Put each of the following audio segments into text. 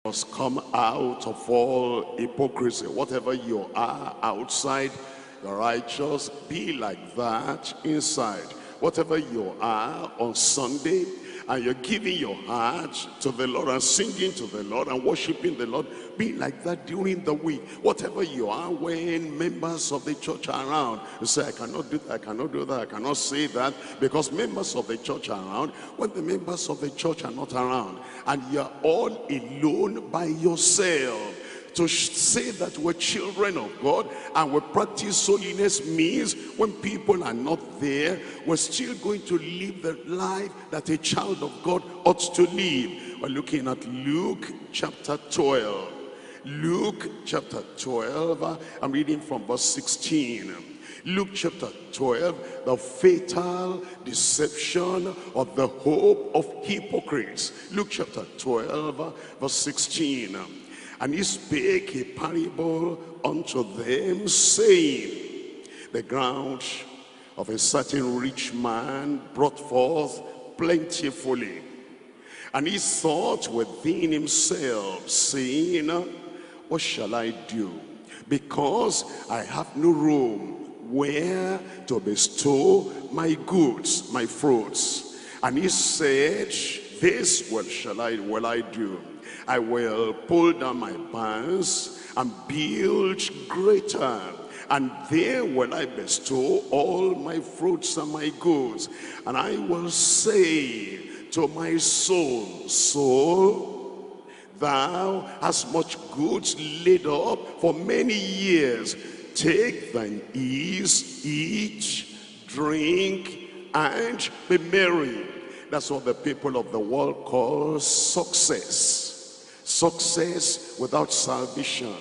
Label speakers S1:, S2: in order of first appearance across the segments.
S1: must come out of all hypocrisy. Whatever you are outside, you're righteous, be like that inside. Whatever you are on Sunday, and you're giving your heart to the Lord and singing to the Lord and worshiping the Lord, be like that during the week. Whatever you are when members of the church are around, you say, I cannot do that, I cannot do that, I cannot say that, because members of the church are around. When the members of the church are not around, and you're all alone by yourself, to say that we're children of God and we practice holiness means when people are not there, we're still going to live the life that a child of God ought to live. We're looking at Luke chapter 12. Luke chapter 12, I'm reading from verse 16. Luke chapter 12, the fatal deception of the hope of hypocrites. Luke chapter 12, verse 16. And he spake a parable unto them, saying, the ground of a certain rich man brought forth plentifully. And he thought within himself, saying, what shall I do? Because I have no room where to bestow my goods, my fruits. And he said, this what will I do? I will pull down my barns and build greater, and there will I bestow all my fruits and my goods. And I will say to my soul, soul, thou hast much goods laid up for many years. Take thine ease, eat, drink, and be merry. That's what the people of the world call success. Success without salvation.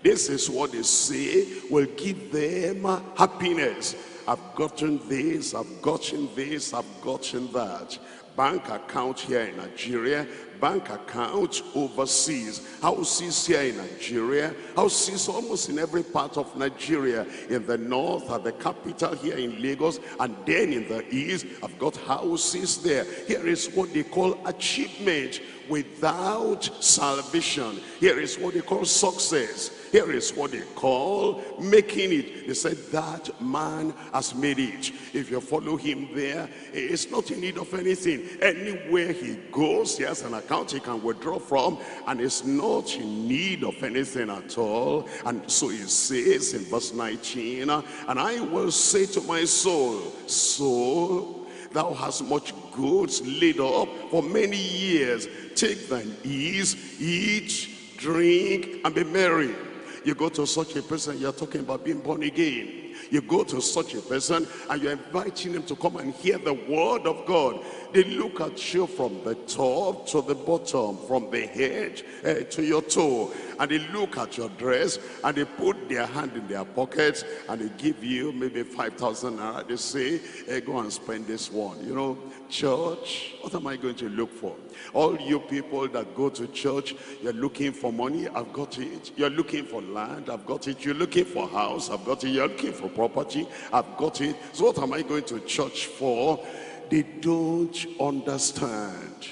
S1: This is what they say will give them happiness. I've gotten this, I've gotten this, I've gotten that. Bank account here in Nigeria, bank account overseas, houses here in Nigeria, houses almost in every part of Nigeria, in the north at the capital here in Lagos, and then in the east I've got houses there. Here is what they call achievement without salvation. Here is what they call success. Here is what they call making it. They said that man has made it. If you follow him there, he is not in need of anything. Anywhere he goes, he has an account he can withdraw from, and is not in need of anything at all. And so he says in verse 19, and I will say to my soul, soul, thou hast much goods laid up for many years. Take thine ease, eat, drink, and be merry. You go to such a person, you're talking about being born again. You go to such a person and you're inviting him to come and hear the word of God. They look at you from the top to the bottom, from the head to your toe. And they look at your dress and they put their hand in their pockets and they give you maybe 5,000 naira. They say, hey, go and spend this one. You know, church, what am I going to look for? All you people that go to church, you're looking for money, I've got it. You're looking for land, I've got it. You're looking for house, I've got it. You're looking for property, I've got it. So what am I going to church for? They don't understand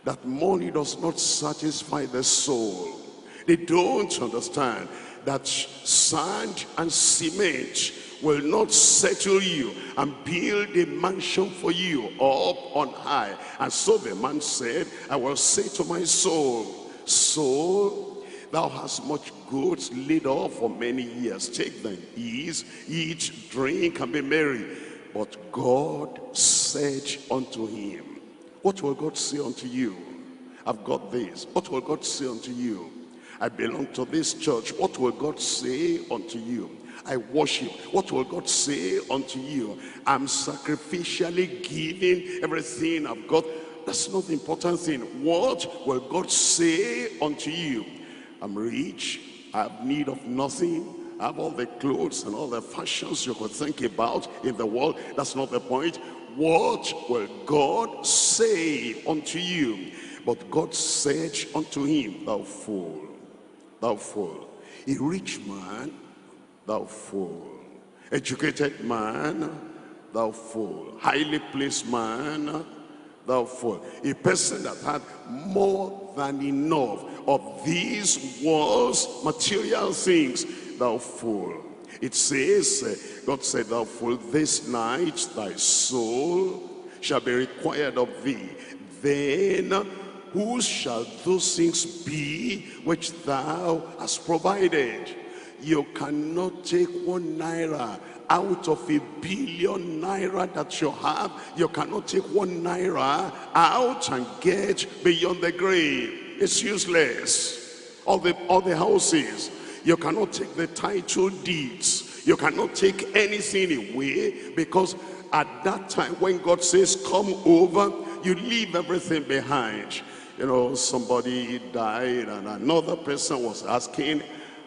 S1: that money does not satisfy the soul. They don't understand that sand and cement will not settle you and build a mansion for you up on high. And so the man said, I will say to my soul, soul, thou hast much goods laid up for many years. Take thine ease, eat, drink, and be merry. But God said unto him, what will God say unto you? I've got this. What will God say unto you? I belong to this church. What will God say unto you? I worship. What will God say unto you? I'm sacrificially giving everything I've got. That's not the important thing. What will God say unto you? I'm rich. I have need of nothing. I have all the clothes and all the fashions you could think about in the world. That's not the point. What will God say unto you? But God said unto him, thou fool, thou fool. A rich man, thou fool. Educated man, thou fool. Highly placed man, thou fool. A person that had more than enough of these world's material things, thou fool. It says, God said, thou fool, this night thy soul shall be required of thee. Then whose shall those things be which thou hast provided? You cannot take 1 naira out of 1,000,000,000 naira that you have. You cannot take 1 naira out and get beyond the grave. It's useless. All the houses, you cannot take the title deeds. You cannot take anything away, because at that time when God says come over, you leave everything behind. You know, somebody died and another person was asking,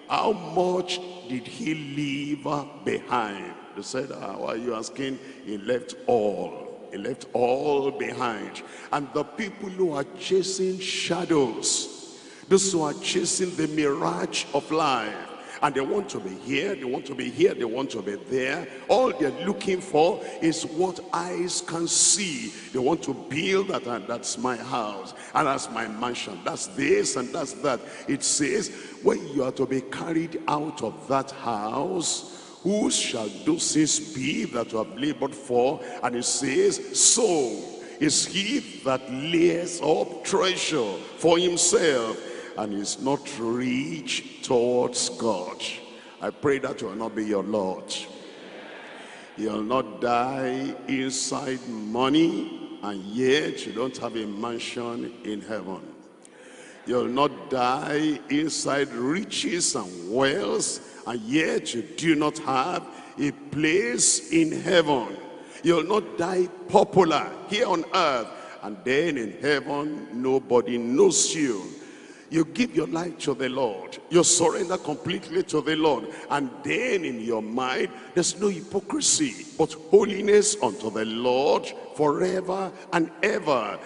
S1: how much did he leave behind? They said, why are you asking? He left all. He left all behind. And the people who are chasing shadows, those who are chasing the mirage of life, and they want to be here, they want to be here, they want to be there. All they're looking for is what eyes can see. They want to build that, and that's my house, and that's my mansion, that's this and that's that. It says, when you are to be carried out of that house, who shall those things be that you have labored for? And it says, so is he that layers up treasure for himself and is not rich towards God. I pray that will not be your lot. You'll not die inside money, and yet you don't have a mansion in heaven. You'll not die inside riches and wealth, and yet you do not have a place in heaven. You'll not die popular here on earth, and then in heaven nobody knows you. You give your life to the Lord. You surrender completely to the Lord. And then in your mind, there's no hypocrisy, but holiness unto the Lord forever and ever.